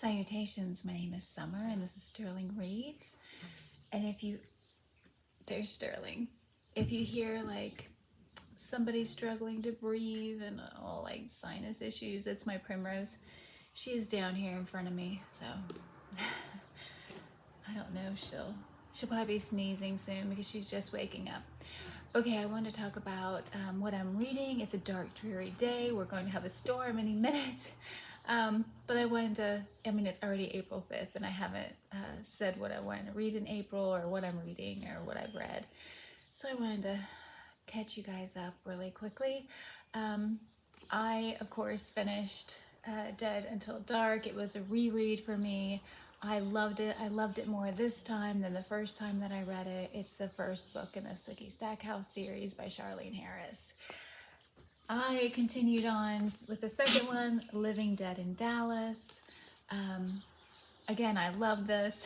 Salutations, my name is Summer and this is Sterling Reads. And there's Sterling. If you hear like somebody struggling to breathe and all like sinus issues, it's my Primrose. She is down here in front of me, so I don't know, she'll probably be sneezing soon because she's just waking up. Okay, I want to talk about what I'm reading. It's a dark, dreary day. We're going to have a storm any minute. But I wanted to, it's already April 5th and I haven't said what I wanted to read in April or what I'm reading or what I've read. So I wanted to catch you guys up really quickly. I, of course, finished Dead Until Dark. It was a reread for me. I loved it. I loved it more this time than the first time that I read it. It's the first book in the Sookie Stackhouse series by Charlaine Harris. I continued on with the second one, Living Dead in Dallas. Again, I love this.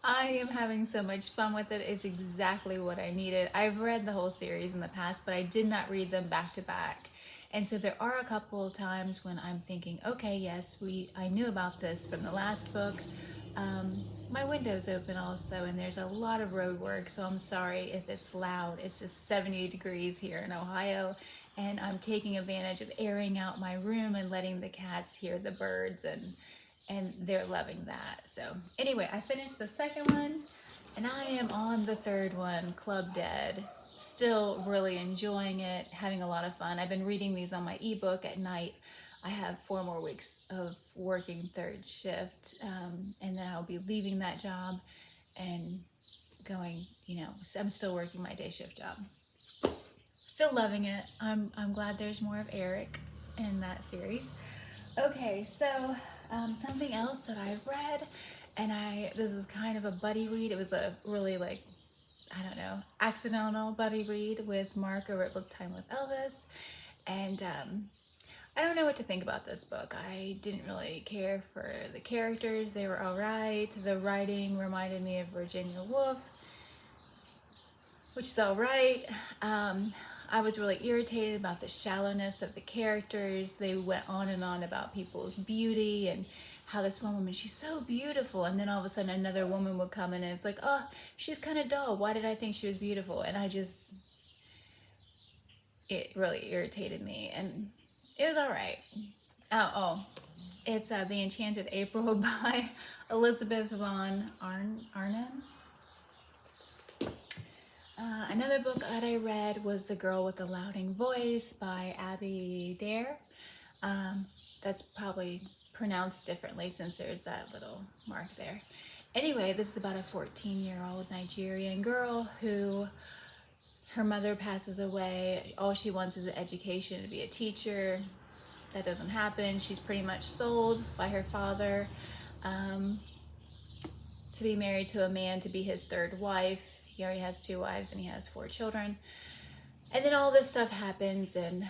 I am having so much fun with it. It's exactly what I needed. I've read the whole series in the past, but I did not read them back to back. And so there are a couple of times when I'm thinking, okay, yes, I knew about this from the last book. My window's open also, and there's a lot of road work, so I'm sorry if it's loud. It's just 70 degrees here in Ohio, and I'm taking advantage of airing out my room and letting the cats hear the birds, and they're loving that. So anyway, I finished the second one, and I am on the third one, Club Dead. Still really enjoying it, having a lot of fun. I've been reading these on my ebook at night. I have 4 more weeks of working third shift, and then I'll be leaving that job and going, I'm still working my day shift job. Still loving it. I'm glad there's more of Eric in that series. Okay, so something else that I've read, and this is kind of a buddy read. It was a really accidental buddy read with Mark over at Book Time with Elvis, and I don't know what to think about this book. I didn't really care for the characters. They were all right. The writing reminded me of Virginia Woolf, which is all right. I was really irritated about the shallowness of the characters. They went on and on about people's beauty and how this one woman, she's so beautiful. And then all of a sudden another woman would come in and it's like, oh, she's kind of dull. Why did I think she was beautiful? And it really irritated me. And it was all right. It's The Enchanted April by Elizabeth von Arnim. Another book that I read was The Girl with the Louding Voice by Abby Dare. That's probably pronounced differently since there's that little mark there. Anyway, this is about a 14-year-old Nigerian girl who her mother passes away. All she wants is an education to be a teacher. That doesn't happen. She's pretty much sold by her father to be married to a man to be his third wife. He already has 2 wives and he has 4 children. And then all this stuff happens, and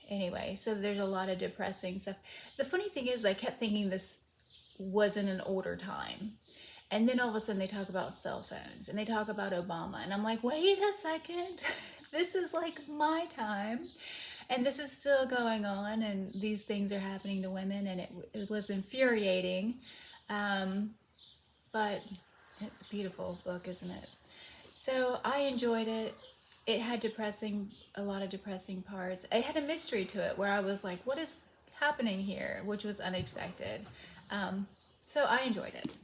anyway, so there's a lot of depressing stuff. The funny thing is, I kept thinking this was in an older time. And then all of a sudden they talk about cell phones and they talk about Obama. And I'm like, wait a second, this is like my time. And this is still going on, and these things are happening to women, and it was infuriating. But it's a beautiful book, isn't it? So I enjoyed it. It had a lot of depressing parts. It had a mystery to it where I was like, what is happening here? Which was unexpected. So I enjoyed it.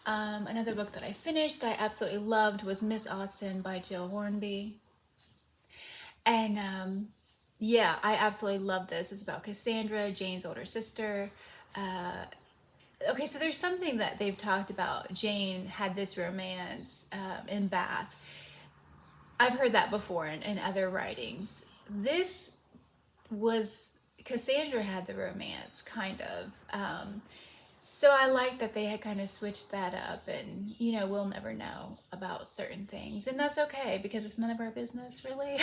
Another book that I finished that I absolutely loved was Miss Austen by Gill Hornby. And I absolutely love this. It's about Cassandra, Jane's older sister. Okay, so there's something that they've talked about. Jane had this romance in Bath. I've heard that before in other writings. This was, Cassandra had the romance, kind of. So I like that they had kind of switched that up, and we'll never know about certain things, and that's okay because it's none of our business, really.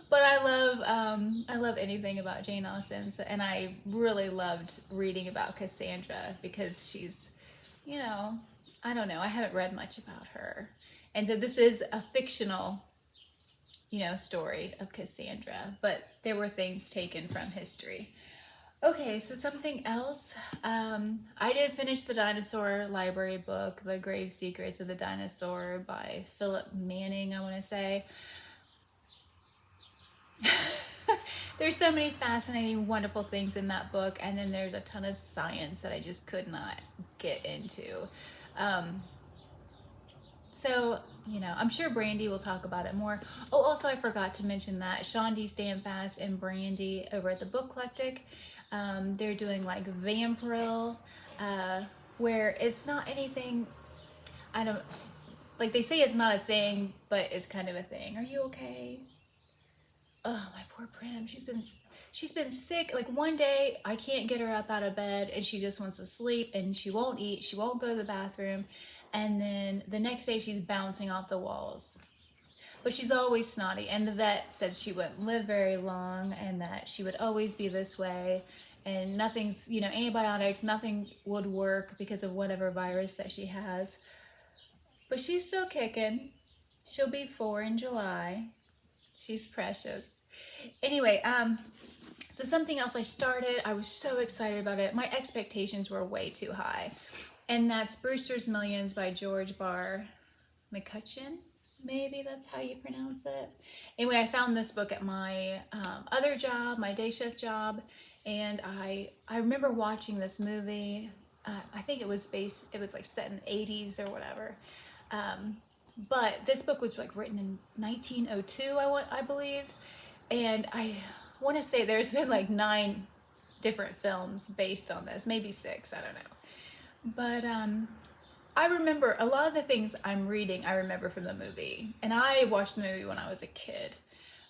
But I love anything about Jane Austen, and I really loved reading about Cassandra because she's, I don't know, I haven't read much about her, and so this is a fictional, story of Cassandra, but there were things taken from history. Okay, so something else. I did finish the dinosaur library book, The Grave Secrets of the Dinosaur by Phillip Manning, I want to say. There's so many fascinating, wonderful things in that book, and then there's a ton of science that I just could not get into. So, I'm sure Brandy will talk about it more. Oh, also, I forgot to mention that Shawn D. Standfast and Brandy over at the Booklectic, they're doing like Vampiril, where it's not anything, I don't, like they say it's not a thing, but it's kind of a thing. Are you okay? Oh, my poor Prim. She's been sick. Like one day I can't get her up out of bed and she just wants to sleep and she won't eat. She won't go to the bathroom. And then the next day she's bouncing off the walls. But she's always snotty. And the vet said she wouldn't live very long and that she would always be this way. And nothing's, antibiotics, nothing would work because of whatever virus that she has. But she's still kicking. She'll be 4 in July. She's precious. Anyway, so something else I started, I was so excited about it. My expectations were way too high. And that's Brewster's Millions by George Barr. McCutcheon? Maybe that's how you pronounce it. Anyway, I found this book at my other job, my day shift job. And I remember watching this movie. I think it was like set in the 80s or whatever. But this book was like written in 1902, I believe. And I want to say there's been like 9 different films based on this, maybe 6, I don't know. But I remember a lot of the things I'm reading, I remember from the movie. And I watched the movie when I was a kid.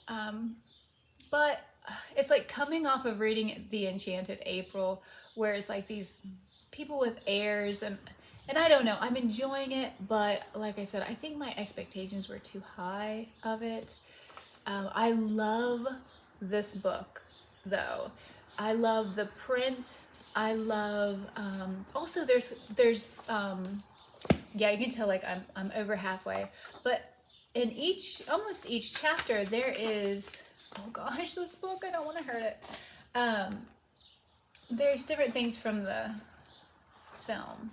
But it's like coming off of reading The Enchanted April, where it's like these people with heirs and I don't know, I'm enjoying it, but like I said, I think my expectations were too high of it. I love this book, though. I love the print. I love, also there's yeah, you can tell like I'm over halfway, but in almost each chapter, there is, oh gosh, this book, I don't want to hurt it. There's different things from the film.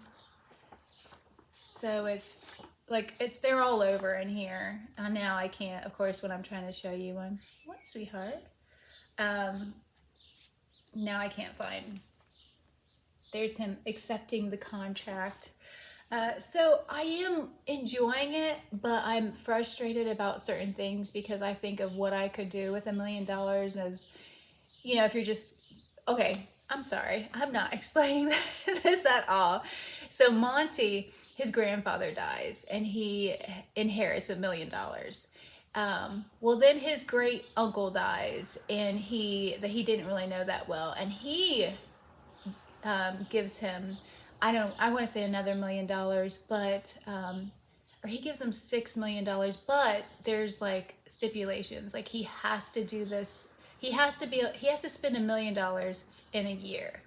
So it's like, they're all over in here. Now I can't, of course, when I'm trying to show you one. What, sweetheart? Now I can't find. There's him accepting the contract. So I am enjoying it, but I'm frustrated about certain things because I think of what I could do with $1 million as, if you're just, okay, I'm sorry, I'm not explaining this at all. So Monty, his grandfather dies and he inherits $1 million. Well, then his great uncle dies and he didn't really know that well. And he gives him, I want to say another $1 million, but, or he gives him $6 million, but there's like stipulations, like he has to do this. He has to spend $1 million in a year.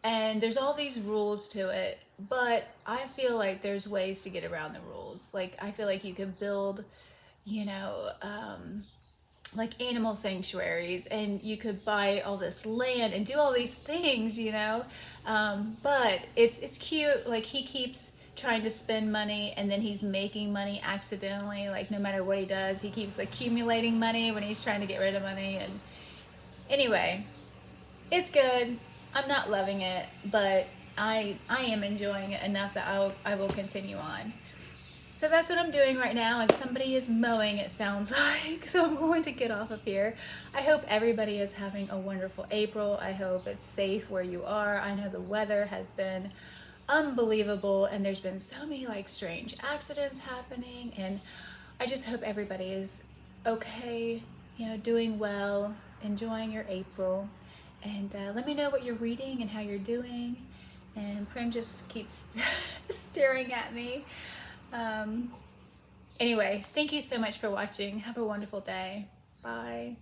And there's all these rules to it, but I feel like there's ways to get around the rules. Like, I feel like you could build, like animal sanctuaries, and you could buy all this land and do all these things, but it's cute. Like, he keeps trying to spend money and then he's making money accidentally. Like, no matter what he does, he keeps accumulating money when he's trying to get rid of money. And anyway, it's good. I'm not loving it, but I am enjoying it enough that I will continue on. So that's what I'm doing right now, and somebody is mowing, it sounds like, so I'm going to get off of here. I hope everybody is having a wonderful April. I hope it's safe where you are. I know the weather has been unbelievable, and there's been so many strange accidents happening, and I just hope everybody is okay, doing well, enjoying your April. And let me know what you're reading and how you're doing. And Prim just keeps staring at me. Anyway, thank you so much for watching. Have a wonderful day. Bye.